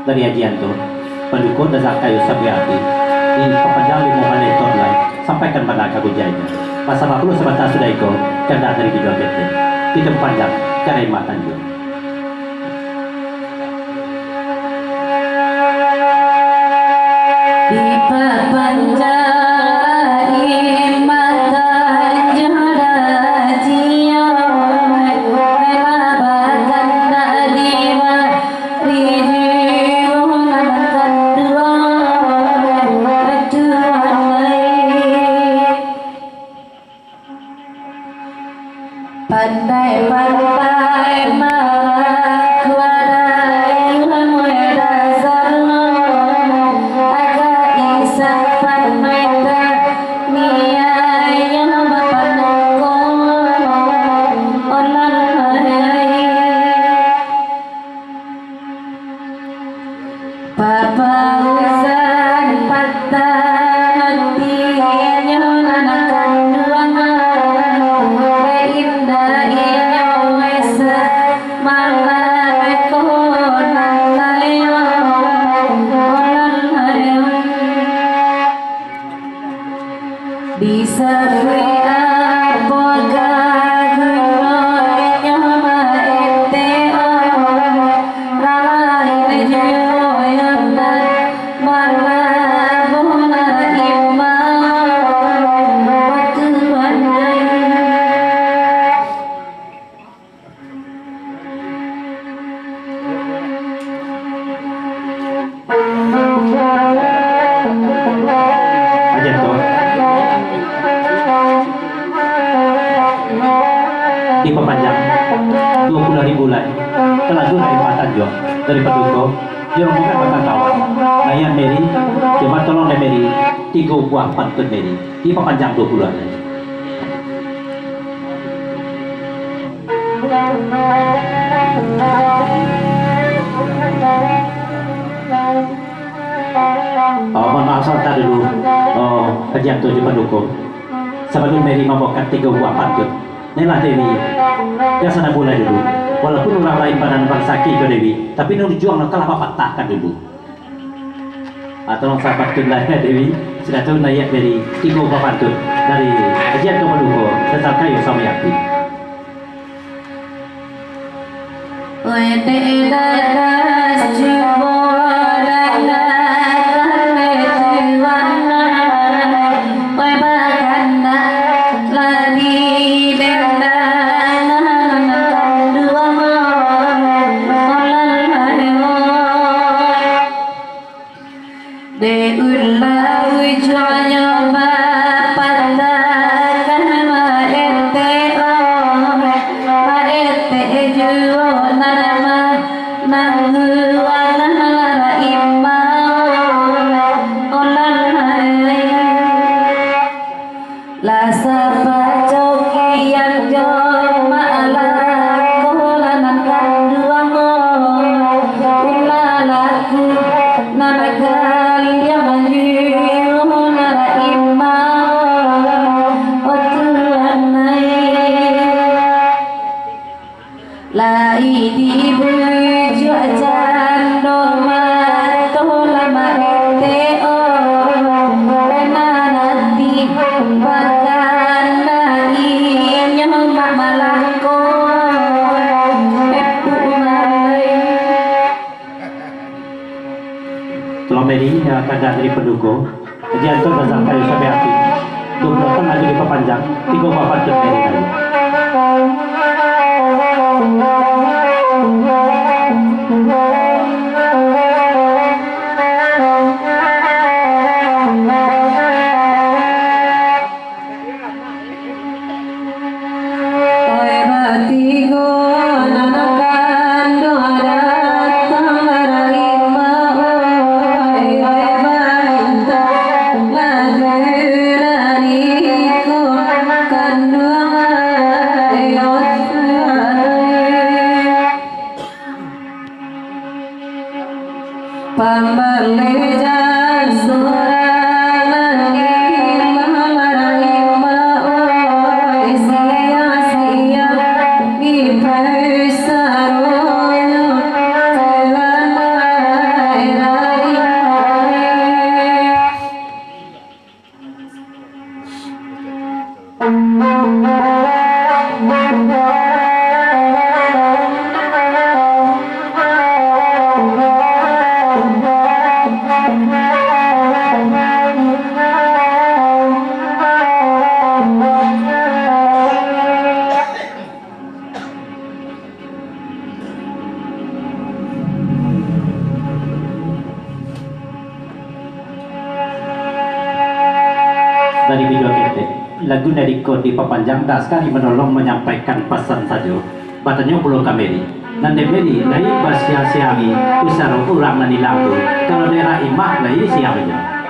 Dari Ajianto, pendukung dasar kayu Sabiati di Papanjang Limo Maletor lain sampaikan pada Kagujainya. Masa 40 sebentar sudah ikut karena dari video bete tidak panjang karena matan juga. Di Papanjang pandai-pandai marak warai lamoy dasarno agak isak panmeta niai yang bapanako olan hai papa usan patah hati nyonanakan duangan bisa di Papanjang 20.000 lagi telah dari matan jo dari pendukung dia bukan bakal kawan ayah Mary cuma tolong deh Mary 3 buah pantun Mary di Papanjang 20 lagi. Mohon maaf sebentar dulu kajian tujuh pendukung sebelum Mary membawakan 3 buah pantun. Inilah Dewi, dia sana mulai dulu. Walaupun orang lain pada bangsa ke Dewi, tapi nur juang kalah bapak patahkan dulu. Atau sahabat tun lainnya Dewi, sudah tahu naik dari 3 buah pantun dari kajian ke Maluku tentang kayu Samayati. Mary kagak dari penduko jantung dasar kayu sampai hati tuh datang lagi di pepanjang 3 4 jam Mary tadi. Dari video ketek lagu Neriko di Papanjang tak sekali menolong menyampaikan pesan saja batanya pulau kameri dan debeli dari bahasa siangi usara ulang nani lagu kalau daerah imah lagi siangnya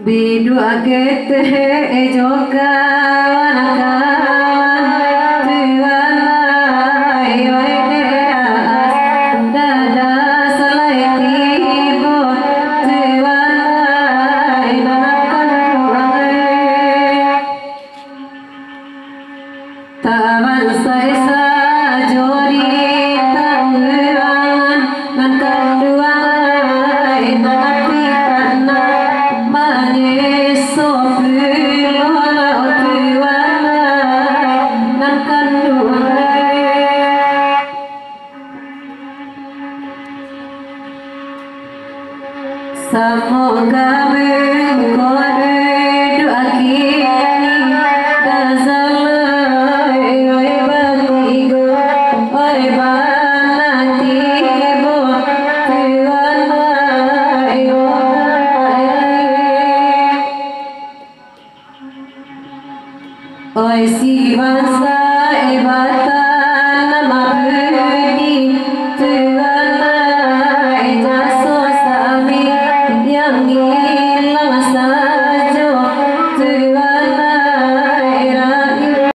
Bidu agete joka wanakawan tuan ayo deras dada salai tibo tuan nanakan taman saya sajori tangan nan kanduan nanati karena manis sopirona tuan nan kanduan semoga mengkode doa kini kazalai oi batigo oi banatibo tuan ayo oi si bangsa ibadah